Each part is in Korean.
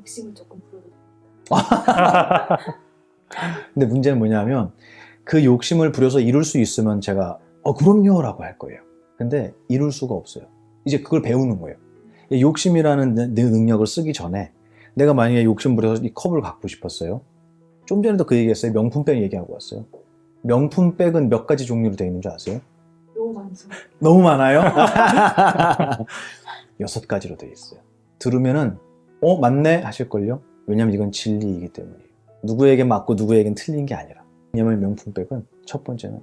욕심을 조금 부려도 근데 문제는 뭐냐면 그 욕심을 부려서 이룰 수 있으면 제가 그럼요 라고 할 거예요. 근데 이룰 수가 없어요. 이제 그걸 배우는 거예요. 이 욕심이라는 내 능력을 쓰기 전에 내가 만약에 욕심 부려서 이 컵을 갖고 싶었어요. 좀 전에도 그 얘기했어요. 명품백 얘기하고 왔어요. 명품백은 몇 가지 종류로 되어 있는 줄 아세요? 너무 많죠. 너무 많아요? 6가지로 되어 있어요. 들으면은 맞네 하실걸요? 왜냐면 이건 진리이기 때문이에요. 누구에게 맞고 누구에겐 틀린 게 아니라. 왜냐면 명품백은 첫 번째는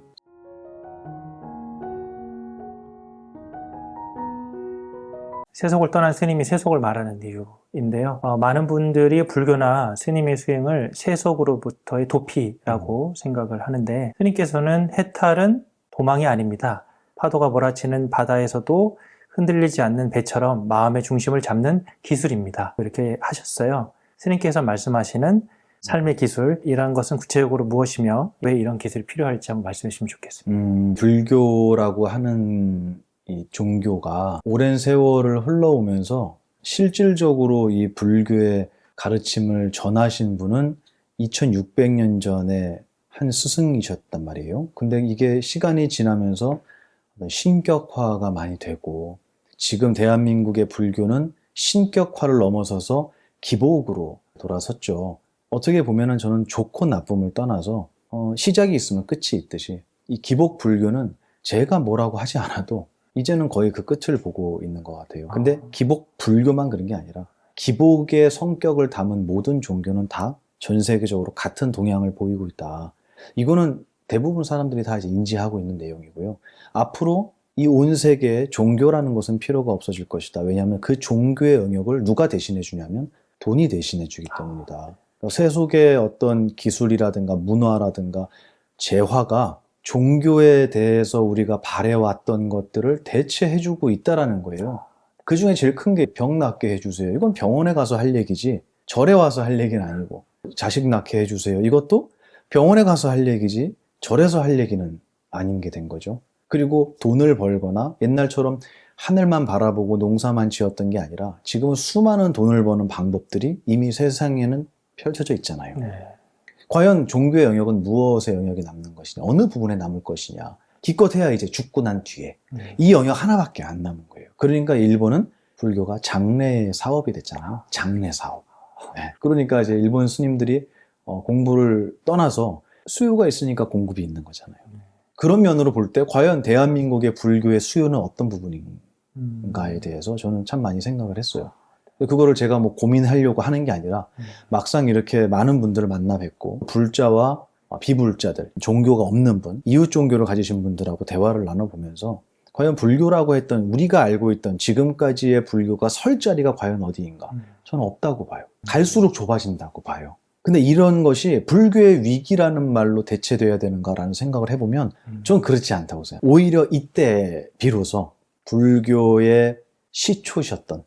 세속을 떠난 스님이 세속을 말하는 이유인데요. 많은 분들이 불교나 스님의 수행을 세속으로부터의 도피라고 생각을 하는데, 스님께서는 해탈은 도망이 아닙니다. 파도가 몰아치는 바다에서도 흔들리지 않는 배처럼 마음의 중심을 잡는 기술입니다. 이렇게 하셨어요. 스님께서 말씀하시는 삶의 기술이란 것은 구체적으로 무엇이며 왜 이런 기술이 필요할지 한번 말씀해 주시면 좋겠습니다. 불교라고 하는 이 종교가 오랜 세월을 흘러오면서 실질적으로 이 불교의 가르침을 전하신 분은 2600년 전에 한 스승이셨단 말이에요. 근데 이게 시간이 지나면서 신격화가 많이 되고, 지금 대한민국의 불교는 신격화를 넘어서서 기복으로 돌아섰죠. 어떻게 보면은 저는 좋고 나쁨을 떠나서 시작이 있으면 끝이 있듯이 이 기복 불교는 제가 뭐라고 하지 않아도 이제는 거의 그 끝을 보고 있는 것 같아요. 근데 기복 불교만 그런 게 아니라 기복의 성격을 담은 모든 종교는 다 전 세계적으로 같은 동향을 보이고 있다. 이거는 대부분 사람들이 다 이제 인지하고 있는 내용이고요. 앞으로 이 온 세계에 종교라는 것은 필요가 없어질 것이다. 왜냐하면 그 종교의 영역을 누가 대신해 주냐면 돈이 대신해 주기 때문이다. 세속의 어떤 기술이라든가 문화라든가 재화가 종교에 대해서 우리가 바래왔던 것들을 대체해주고 있다라는 거예요. 그 중에 제일 큰 게 병 낫게 해주세요. 이건 병원에 가서 할 얘기지 절에 와서 할 얘기는 아니고, 자식 낳게 해주세요. 이것도 병원에 가서 할 얘기지 절에서 할 얘기는 아닌 게 된 거죠. 그리고 돈을 벌거나 옛날처럼 하늘만 바라보고 농사만 지었던 게 아니라 지금은 수많은 돈을 버는 방법들이 이미 세상에는 펼쳐져 있잖아요. 네. 과연 종교의 영역은 무엇의 영역이 남는 것이냐, 어느 부분에 남을 것이냐. 기껏해야 이제 죽고 난 뒤에 이 영역 하나밖에 안 남은 거예요. 그러니까 일본은 불교가 장래 사업이 됐잖아요. 장래 사업. 네. 그러니까 이제 일본 스님들이 공부를 떠나서 수요가 있으니까 공급이 있는 거잖아요. 그런 면으로 볼 때 과연 대한민국의 불교의 수요는 어떤 부분인가에 대해서 저는 참 많이 생각을 했어요. 그거를 제가 뭐 고민하려고 하는 게 아니라 막상 이렇게 많은 분들을 만나 뵙고 불자와 비불자들, 종교가 없는 분, 이웃 종교를 가지신 분들하고 대화를 나눠보면서 과연 불교라고 했던, 우리가 알고 있던 지금까지의 불교가 설 자리가 과연 어디인가? 저는 없다고 봐요. 갈수록 좁아진다고 봐요. 근데 이런 것이 불교의 위기라는 말로 대체돼야 되는가라는 생각을 해보면 저는 그렇지 않다고 생각해요. 오히려 이때 비로소 불교의 시초셨던,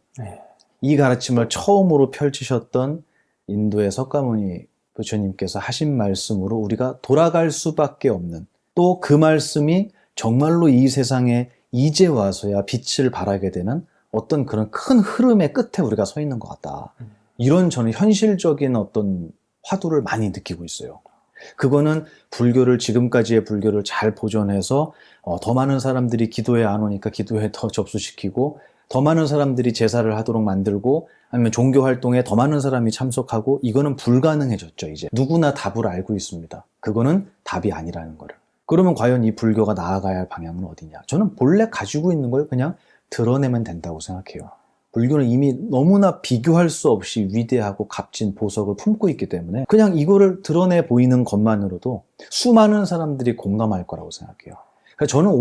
이 가르침을 처음으로 펼치셨던 인도의 석가모니 부처님께서 하신 말씀으로 우리가 돌아갈 수밖에 없는, 또 그 말씀이 정말로 이 세상에 이제 와서야 빛을 발하게 되는 어떤 그런 큰 흐름의 끝에 우리가 서 있는 것 같다. 이런 저는 현실적인 어떤 화두를 많이 느끼고 있어요. 그거는 불교를, 지금까지의 불교를 잘 보존해서 더 많은 사람들이 기도에 안 오니까 기도에 더 접수시키고, 더 많은 사람들이 제사를 하도록 만들고, 아니면 종교 활동에 더 많은 사람이 참석하고, 이거는 불가능해졌죠. 이제 누구나 답을 알고 있습니다. 그거는 답이 아니라는 거를. 그러면 과연 이 불교가 나아가야 할 방향은 어디냐? 저는 본래 가지고 있는 걸 그냥 드러내면 된다고 생각해요. 불교는 이미 너무나 비교할 수 없이 위대하고 값진 보석을 품고 있기 때문에 그냥 이거를 드러내 보이는 것만으로도 수많은 사람들이 공감할 거라고 생각해요. 그래서 저는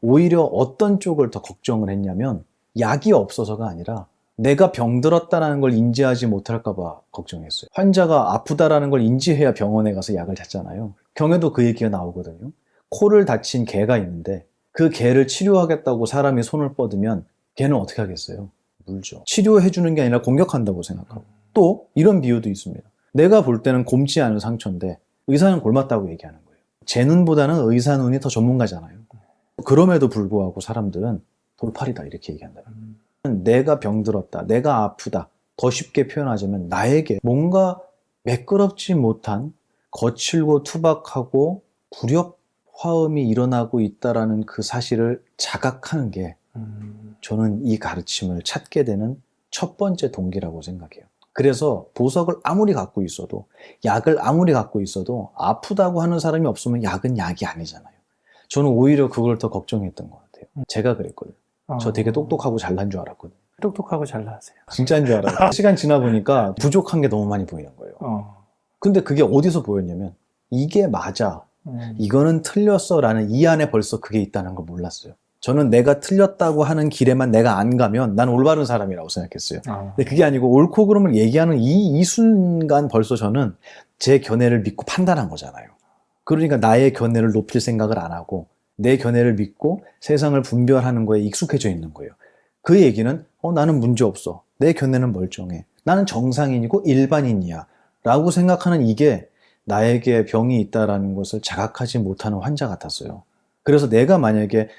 오히려 어떤 쪽을 더 걱정을 했냐면, 약이 없어서가 아니라 내가 병들었다는 걸 인지하지 못할까 봐 걱정했어요. 환자가 아프다라는 걸 인지해야 병원에 가서 약을 찾잖아요. 경에도 그 얘기가 나오거든요. 코를 다친 개가 있는데 그 개를 치료하겠다고 사람이 손을 뻗으면 개는 어떻게 하겠어요? 물죠. 치료해주는 게 아니라 공격한다고 생각하고. 또 이런 비유도 있습니다. 내가 볼 때는 곰지 않은 상처인데 의사는 골맞다고 얘기하는 거예요. 제 눈보다는 의사 눈이 더 전문가잖아요. 그럼에도 불구하고 사람들은 돌팔이다 이렇게 얘기한다. 내가 병들었다, 내가 아프다, 더 쉽게 표현하자면 나에게 뭔가 매끄럽지 못한 거칠고 투박하고 불협화음이 일어나고 있다라는 그 사실을 자각하는 게 저는 이 가르침을 찾게 되는 첫 번째 동기라고 생각해요. 그래서 보석을 아무리 갖고 있어도, 약을 아무리 갖고 있어도 아프다고 하는 사람이 없으면 약은 약이 아니잖아요. 저는 오히려 그걸 더 걱정했던 것 같아요. 제가 그랬거든요. 저 되게 똑똑하고 잘난 줄 알았거든요. 똑똑하고 잘나세요. 진짜인 줄 알아요. 시간 지나 보니까 부족한 게 너무 많이 보이는 거예요. 근데 그게 어디서 보였냐면 이게 맞아, 이거는 틀렸어 라는 이 안에 벌써 그게 있다는 걸 몰랐어요. 저는 내가 틀렸다고 하는 길에만 내가 안 가면 난 올바른 사람이라고 생각했어요. 근데 그게 아니고 옳고 그름을 얘기하는 이 순간 벌써 저는 제 견해를 믿고 판단한 거잖아요. 그러니까 나의 견해를 높일 생각을 안 하고 내 견해를 믿고 세상을 분별하는 거에 익숙해져 있는 거예요. 그 얘기는 나는 문제 없어, 내 견해는 멀쩡해, 나는 정상인이고 일반인이야 라고 생각하는 이게 나에게 병이 있다는 것을 자각하지 못하는 환자 같았어요. 그래서 내가 만약에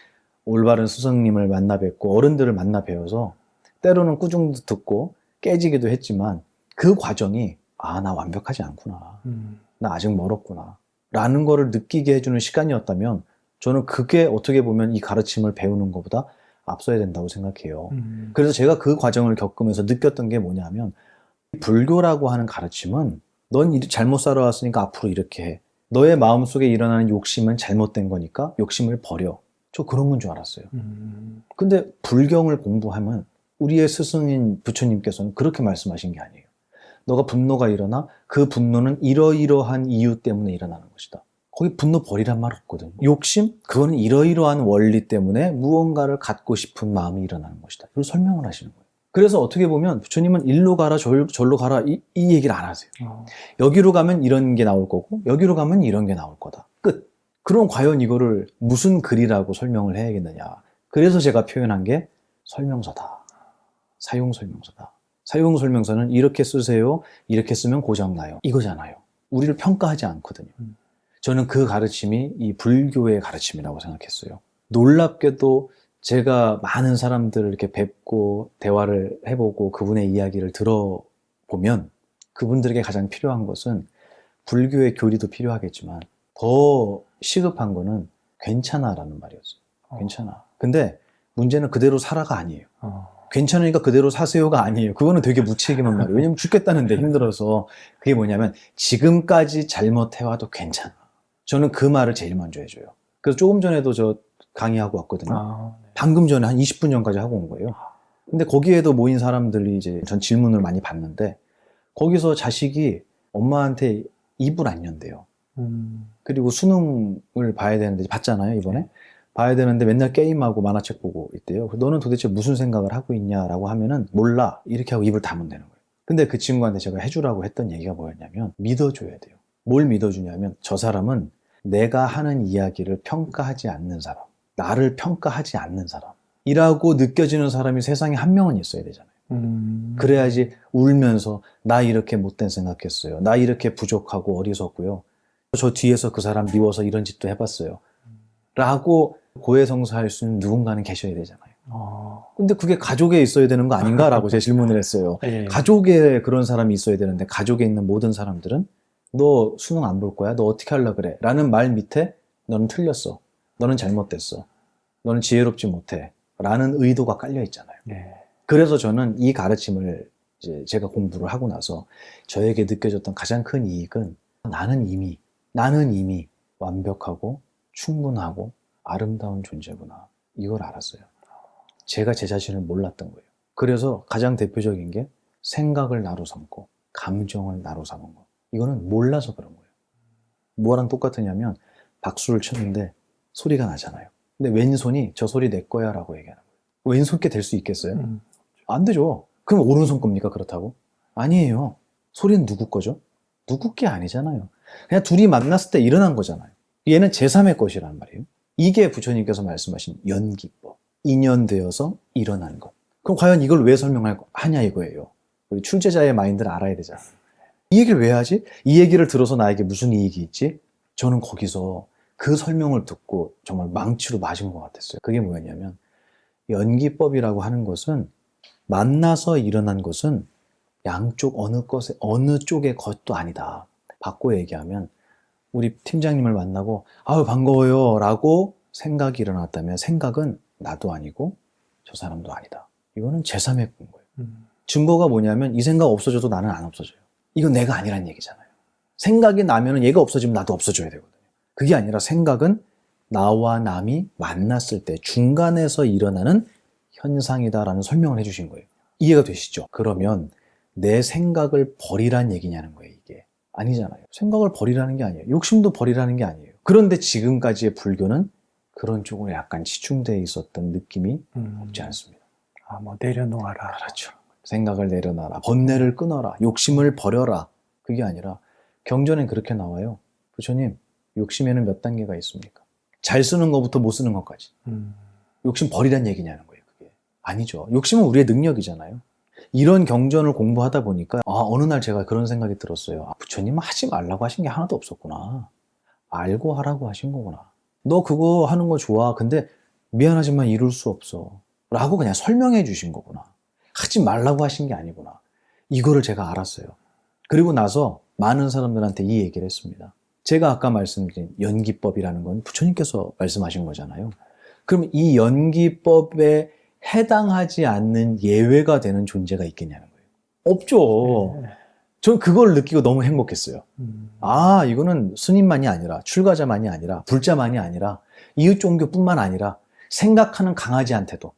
올바른 스승님을 만나 뵙고 어른들을 만나 뵈어서 때로는 꾸중도 듣고 깨지기도 했지만 그 과정이 나 완벽하지 않구나, 나 아직 멀었구나 라는 거를 느끼게 해주는 시간이었다면 저는 그게 어떻게 보면 이 가르침을 배우는 것보다 앞서야 된다고 생각해요. 그래서 제가 그 과정을 겪으면서 느꼈던 게 뭐냐면 불교라고 하는 가르침은 넌 잘못 살아왔으니까 앞으로 이렇게 해, 너의 마음속에 일어나는 욕심은 잘못된 거니까 욕심을 버려, 저 그런 건 줄 알았어요. 근데 불경을 공부하면 우리의 스승인 부처님께서는 그렇게 말씀하신 게 아니에요. 너가 분노가 일어나 그 분노는 이러이러한 이유 때문에 일어나는 것이다. 거기 분노 버리란 말 없거든요. 욕심? 그거는 이러이러한 원리 때문에 무언가를 갖고 싶은 마음이 일어나는 것이다. 이걸 설명을 하시는 거예요. 그래서 어떻게 보면 부처님은 일로 가라 절로 가라 이 얘기를 안 하세요. 여기로 가면 이런 게 나올 거고 여기로 가면 이런 게 나올 거다. 끝. 그럼 과연 이거를 무슨 글이라고 설명을 해야겠느냐. 그래서 제가 표현한 게 설명서다. 사용 설명서다. 사용 설명서는 이렇게 쓰세요, 이렇게 쓰면 고장나요, 이거잖아요. 우리를 평가하지 않거든요. 저는 그 가르침이 이 불교의 가르침이라고 생각했어요. 놀랍게도 제가 많은 사람들을 이렇게 뵙고 대화를 해보고 그분의 이야기를 들어보면 그분들에게 가장 필요한 것은 불교의 교리도 필요하겠지만 더 시급한 거는 괜찮아 라는 말이었어요. 괜찮아. 근데 문제는 그대로 살아가 아니에요. 괜찮으니까 그대로 사세요가 아니에요. 그거는 되게 무책임한 말이에요. 왜냐면 죽겠다는데 힘들어서. 그게 뭐냐면 지금까지 잘못해와도 괜찮아. 저는 그 말을 제일 먼저 해줘요. 그래서 조금 전에도 저 강의하고 왔거든요. 네. 방금 전에 한 20분 전까지 하고 온 거예요. 근데 거기에도 모인 사람들이 이제 전 질문을 많이 받는데 거기서 자식이 엄마한테 입을 안 연대요. 그리고 수능을 봐야 되는데 봤잖아요, 이번에. 봐야 되는데 맨날 게임하고 만화책 보고 있대요. 너는 도대체 무슨 생각을 하고 있냐라고 하면은 몰라 이렇게 하고 입을 다문다는 거예요. 근데 그 친구한테 제가 해주라고 했던 얘기가 뭐였냐면 믿어줘야 돼요. 뭘 믿어주냐면 저 사람은 내가 하는 이야기를 평가하지 않는 사람, 나를 평가하지 않는 사람이라고 느껴지는 사람이 세상에 한 명은 있어야 되잖아요. 그래야지 울면서 나 이렇게 못된 생각했어요, 나 이렇게 부족하고 어리석고요, 저 뒤에서 그 사람 미워서 이런 짓도 해봤어요 라고 고해성사할 수 있는 누군가는 계셔야 되잖아요. 근데 그게 가족에 있어야 되는 거 아닌가라고 제가 질문을 했어요. 가족에 그런 사람이 있어야 되는데 가족에 있는 모든 사람들은 너 수능 안 볼 거야? 너 어떻게 하려고 그래? 라는 말 밑에 너는 틀렸어, 너는 잘못됐어, 너는 지혜롭지 못해 라는 의도가 깔려 있잖아요. 그래서 저는 이 가르침을 이제 제가 공부를 하고 나서 저에게 느껴졌던 가장 큰 이익은 나는 이미 완벽하고 충분하고 아름다운 존재구나, 이걸 알았어요. 제가 제 자신을 몰랐던 거예요. 그래서 가장 대표적인 게 생각을 나로 삼고 감정을 나로 삼은 거. 이거는 몰라서 그런 거예요. 뭐랑 똑같으냐면 박수를 쳤는데 소리가 나잖아요. 근데 왼손이 저 소리 내 거야 라고 얘기하는 거예요. 왼손 게 될 수 있겠어요? 안 되죠. 그럼 오른손 겁니까 그렇다고? 아니에요. 소리는 누구 거죠? 누구 게 아니잖아요. 그냥 둘이 만났을 때 일어난 거잖아요. 얘는 제3의 것이란 말이에요. 이게 부처님께서 말씀하신 연기법. 인연되어서 일어난 것. 그럼 과연 이걸 왜 설명하냐 이거예요. 우리 출제자의 마인드를 알아야 되잖아요. 이 얘기를 왜 하지? 이 얘기를 들어서 나에게 무슨 이익이 있지? 저는 거기서 그 설명을 듣고 정말 망치로 맞은 것 같았어요. 그게 뭐였냐면 연기법이라고 하는 것은 만나서 일어난 것은 양쪽 어느 쪽의 것도 아니다. 바꿔 얘기하면 우리 팀장님을 만나고 아유 반가워요 라고 생각이 일어났다면 생각은 나도 아니고 저 사람도 아니다. 이거는 제3의 거예요. 증거가 뭐냐면 이 생각 없어져도 나는 안 없어져요. 이건 내가 아니란 얘기잖아요. 생각이 나면 얘가 없어지면 나도 없어져야 되거든요. 그게 아니라 생각은 나와 남이 만났을 때 중간에서 일어나는 현상이다라는 설명을 해주신 거예요. 이해가 되시죠? 그러면 내 생각을 버리란 얘기냐는 거예요, 이게. 아니잖아요. 생각을 버리라는 게 아니에요. 욕심도 버리라는 게 아니에요. 그런데 지금까지의 불교는 그런 쪽으로 약간 치중되어 있었던 느낌이 없지 않습니다. 뭐 내려놓아라. 그렇죠. 생각을 내려놔라. 번뇌를 끊어라. 욕심을 버려라. 그게 아니라 경전엔 그렇게 나와요. 부처님, 욕심에는 몇 단계가 있습니까? 잘 쓰는 것부터 못 쓰는 것까지. 욕심 버리란 얘기냐는 거예요, 그게. 아니죠. 욕심은 우리의 능력이잖아요. 이런 경전을 공부하다 보니까 어느 날 제가 그런 생각이 들었어요. 부처님은 하지 말라고 하신 게 하나도 없었구나. 알고 하라고 하신 거구나. 너 그거 하는 거 좋아. 근데 미안하지만 이룰 수 없어. 라고 그냥 설명해 주신 거구나. 하지 말라고 하신 게 아니구나. 이거를 제가 알았어요. 그리고 나서 많은 사람들한테 이 얘기를 했습니다. 제가 아까 말씀드린 연기법이라는 건 부처님께서 말씀하신 거잖아요. 그럼 이 연기법에 해당하지 않는 예외가 되는 존재가 있겠냐는 거예요. 없죠. 저는 그걸 느끼고 너무 행복했어요. 이거는 스님만이 아니라 출가자만이 아니라 불자만이 아니라 이웃 종교뿐만 아니라 생각하는 강아지한테도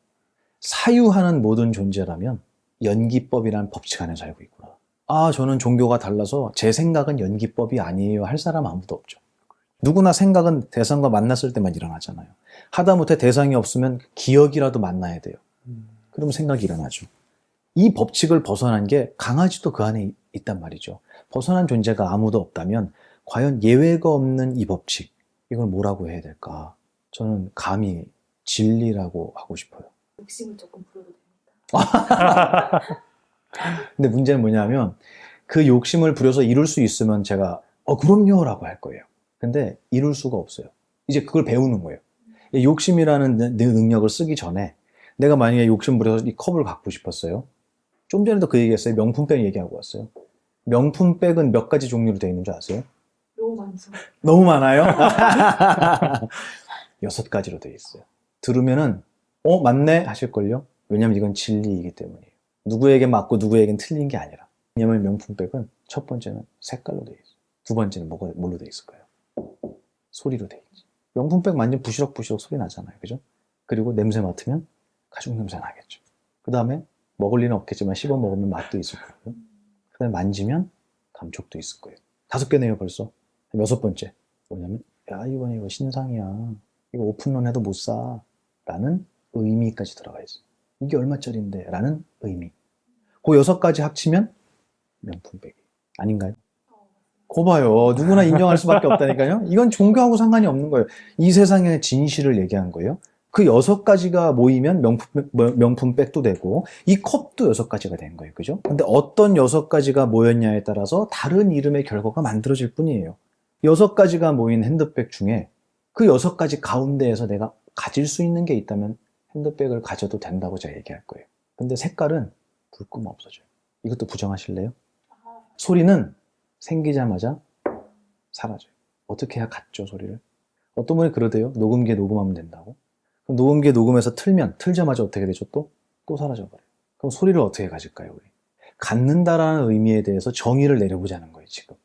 사유하는 모든 존재라면 연기법이라는 법칙 안에 살고 있구나. 저는 종교가 달라서 제 생각은 연기법이 아니에요 할 사람 아무도 없죠. 누구나 생각은 대상과 만났을 때만 일어나잖아요. 하다못해 대상이 없으면 기억이라도 만나야 돼요. 그럼 생각이 일어나죠. 이 법칙을 벗어난 게 강아지도 그 안에 있단 말이죠. 벗어난 존재가 아무도 없다면 과연 예외가 없는 이 법칙, 이걸 뭐라고 해야 될까? 저는 감히 진리라고 하고 싶어요. 욕심을 조금 부려도 됩니다. 근데 문제는 뭐냐면 그 욕심을 부려서 이룰 수 있으면 제가 그럼요 라고 할 거예요. 근데 이룰 수가 없어요. 이제 그걸 배우는 거예요. 욕심이라는 능력을 쓰기 전에 내가 만약에 욕심 부려서 이 컵을 갖고 싶었어요. 좀 전에도 그 얘기했어요. 명품백 얘기하고 왔어요. 명품백은 몇 가지 종류로 되어 있는 줄 아세요? 너무 많죠. 너무 많아요? 6가지로 되어 있어요. 들으면은 맞네 하실걸요? 왜냐면 이건 진리이기 때문이에요. 누구에게 맞고 누구에겐 틀린 게 아니라. 왜냐면 명품백은 첫 번째는 색깔로 되어 있어요. 두 번째는 뭘로 되어 있을까요? 소리로 되어 있죠. 명품백 만지면 부시럭부시럭 소리 나잖아요. 그죠? 그리고 냄새 맡으면 가죽 냄새 나겠죠. 그 다음에 먹을 리는 없겠지만 씹어 먹으면 맛도 있을 거고요. 그 다음에 만지면 감촉도 있을 거예요. 5개네요 벌써. 6번째 뭐냐면 이거 신상이야. 이거 오픈런 해도 못 사. 라는 의미까지 들어가 있어요. 이게 얼마짜리인데? 라는 의미. 그 6가지 합치면 명품백이 아닌가요? 거 봐요. 누구나 인정할 수밖에 없다니까요. 이건 종교하고 상관이 없는 거예요. 이 세상의 진실을 얘기한 거예요. 그 6가지가 모이면 명품백도 되고 이 컵도 6가지가 된 거예요. 그죠? 근데 어떤 6가지가 모였냐에 따라서 다른 이름의 결과가 만들어질 뿐이에요. 6가지가 모인 핸드백 중에 그 6가지 가운데에서 내가 가질 수 있는 게 있다면 핸드백을 가져도 된다고 제가 얘기할 거예요. 근데 색깔은 불끈 없어져요. 이것도 부정하실래요? 소리는 생기자마자 사라져요. 어떻게 해야 갖죠, 소리를? 어떤 분이 그러대요. 녹음기에 녹음하면 된다고. 그럼 녹음기에 녹음해서 틀자마자 어떻게 되죠? 또 사라져버려요. 그럼 소리를 어떻게 가질까요, 우리? 갖는다라는 의미에 대해서 정의를 내려보자는 거예요, 지금.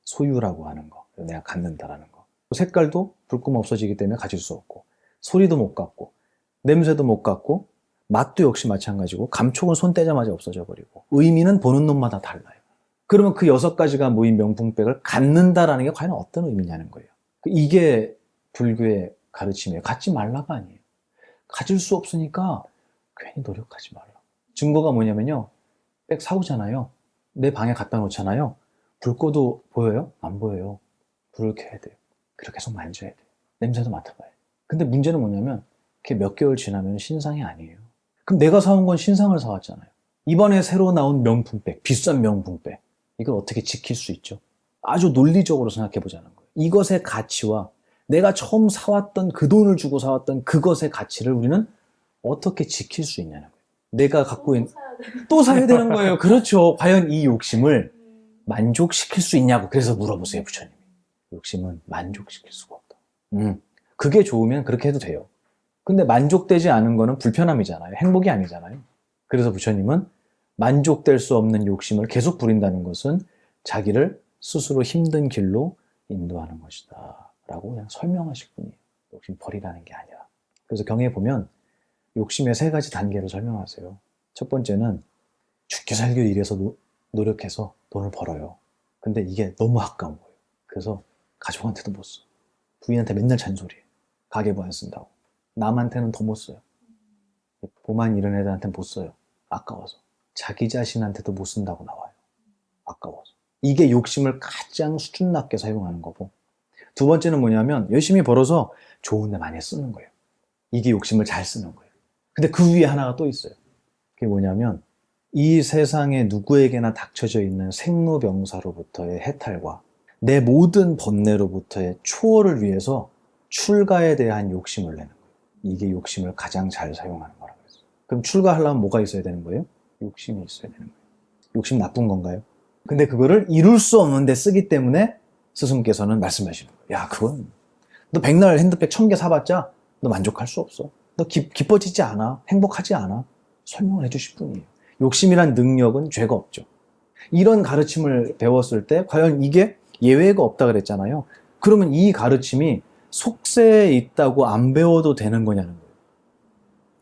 소유라고 하는 거. 내가 갖는다라는 거. 색깔도 불금 없어지기 때문에 가질 수 없고, 소리도 못 갖고, 냄새도 못 갖고, 맛도 역시 마찬가지고, 감촉은 손 떼자마자 없어져 버리고, 의미는 보는 놈마다 달라요. 그러면 그 6가지가 모인 명품백을 갖는다라는 게 과연 어떤 의미냐는 거예요. 이게 불교의 가르침이에요. 갖지 말라가 아니에요. 가질 수 없으니까 괜히 노력하지 말라. 증거가 뭐냐면요. 백 사오잖아요. 내 방에 갖다 놓잖아요. 불 꺼도 보여요? 안 보여요. 불을 켜야 돼요. 그리고 계속 만져야 돼요. 냄새도 맡아봐야 돼요. 근데 문제는 뭐냐면 그게 몇 개월 지나면 신상이 아니에요. 그럼 내가 사온 건 신상을 사왔잖아요. 이번에 새로 나온 명품백, 비싼 명품백. 이걸 어떻게 지킬 수 있죠? 아주 논리적으로 생각해 보자는 거예요. 이것의 가치와 내가 처음 사왔던 그 돈을 주고 사왔던 그것의 가치를 우리는 어떻게 지킬 수 있냐는 거예요. 내가 갖고 있는, 사야 돼. 또 사야 되는 거예요. 그렇죠. 과연 이 욕심을 만족시킬 수 있냐고. 그래서 물어보세요, 부처님이. 욕심은 만족시킬 수가 없다. 그게 좋으면 그렇게 해도 돼요. 근데 만족되지 않은 거는 불편함이잖아요. 행복이 아니잖아요. 그래서 부처님은 만족될 수 없는 욕심을 계속 부린다는 것은 자기를 스스로 힘든 길로 인도하는 것이다 라고 그냥 설명하실 뿐이에요. 욕심 버리라는 게 아니라. 그래서 경에 보면 욕심의 3가지 단계를 설명하세요. 첫 번째는 죽기 살기 위해서 노력해서 돈을 벌어요. 근데 이게 너무 아까운 거예요. 그래서 가족한테도 못 써. 부인한테 맨날 잔소리해. 가계부 안 쓴다고. 남한테는 더 못 써요. 보만 이런 애들한테는 못 써요. 아까워서. 자기 자신한테도 못 쓴다고 나와요. 아까워서. 이게 욕심을 가장 수준 낮게 사용하는 거고, 두 번째는 뭐냐면 열심히 벌어서 좋은 데 많이 쓰는 거예요. 이게 욕심을 잘 쓰는 거예요. 근데 그 위에 하나가 또 있어요. 그게 뭐냐면 이 세상에 누구에게나 닥쳐져 있는 생로병사로부터의 해탈과 내 모든 번뇌로부터의 초월을 위해서 출가에 대한 욕심을 내는 거예요. 이게 욕심을 가장 잘 사용하는 거라고 했어요. 그럼 출가하려면 뭐가 있어야 되는 거예요? 욕심이 있어야 되는 거예요. 욕심 나쁜 건가요? 근데 그거를 이룰 수 없는데 쓰기 때문에 스승께서는 말씀하시는 거예요. 야, 그건 너 백날 핸드백 1000개 사봤자 너 만족할 수 없어. 너 기뻐지지 않아. 행복하지 않아. 설명을 해주실 뿐이에요. 욕심이란 능력은 죄가 없죠. 이런 가르침을 배웠을 때 과연 이게 예외가 없다 그랬잖아요. 그러면 이 가르침이 속세에 있다고 안 배워도 되는 거냐는 거예요.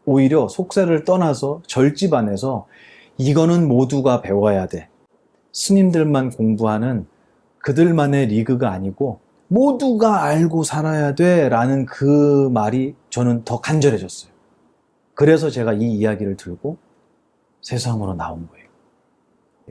오히려 속세를 떠나서 절집 안에서 이거는 모두가 배워야 돼. 스님들만 공부하는 그들만의 리그가 아니고 모두가 알고 살아야 돼 라는 그 말이 저는 더 간절해졌어요. 그래서 제가 이 이야기를 들고 세상으로 나온 거예요.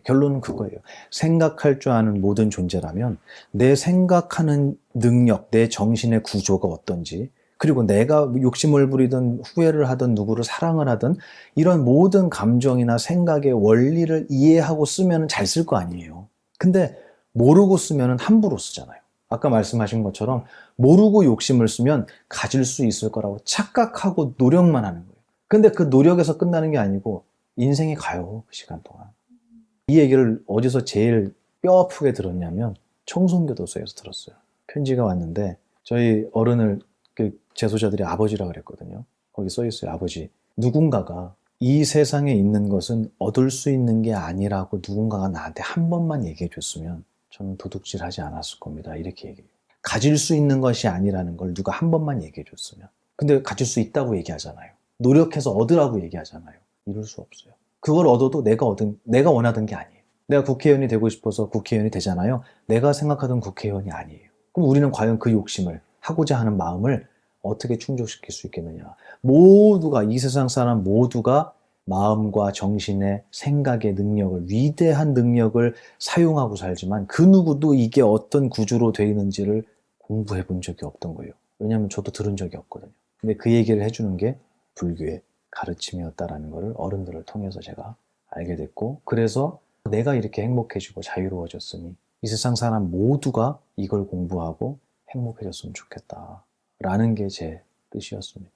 결론은 그거예요. 생각할 줄 아는 모든 존재라면 내 생각하는 능력, 내 정신의 구조가 어떤지, 그리고 내가 욕심을 부리든 후회를 하든 누구를 사랑을 하든 이런 모든 감정이나 생각의 원리를 이해하고 쓰면 잘 쓸 거 아니에요. 근데 모르고 쓰면 함부로 쓰잖아요. 아까 말씀하신 것처럼 모르고 욕심을 쓰면 가질 수 있을 거라고 착각하고 노력만 하는 거예요. 근데 그 노력에서 끝나는 게 아니고 인생이 가요, 그 시간 동안. 이 얘기를 어디서 제일 뼈 아프게 들었냐면 청송교도소에서 들었어요. 편지가 왔는데 저희 어른을 그 재소자들이 아버지라 그랬거든요. 거기 써 있어요. 아버지. 누군가가 이 세상에 있는 것은 얻을 수 있는 게 아니라고 누군가가 나한테 한 번만 얘기해 줬으면 저는 도둑질하지 않았을 겁니다. 이렇게 얘기해요. 가질 수 있는 것이 아니라는 걸 누가 한 번만 얘기해 줬으면. 근데 가질 수 있다고 얘기하잖아요. 노력해서 얻으라고 얘기하잖아요. 이룰 수 없어요. 그걸 얻어도 내가 원하던 게 아니에요. 내가 국회의원이 되고 싶어서 국회의원이 되잖아요. 내가 생각하던 국회의원이 아니에요. 그럼 우리는 과연 그 욕심을, 하고자 하는 마음을 어떻게 충족시킬 수 있겠느냐. 모두가, 이 세상 사람 모두가 마음과 정신의 생각의 능력을, 위대한 능력을 사용하고 살지만 그 누구도 이게 어떤 구조로 되어 있는지를 공부해 본 적이 없던 거예요. 왜냐하면 저도 들은 적이 없거든요. 근데 그 얘기를 해주는 게 불교의 가르침이었다라는 것을 어른들을 통해서 제가 알게 됐고, 그래서 내가 이렇게 행복해지고 자유로워졌으니 이 세상 사람 모두가 이걸 공부하고 행복해졌으면 좋겠다라는 게 제 뜻이었습니다.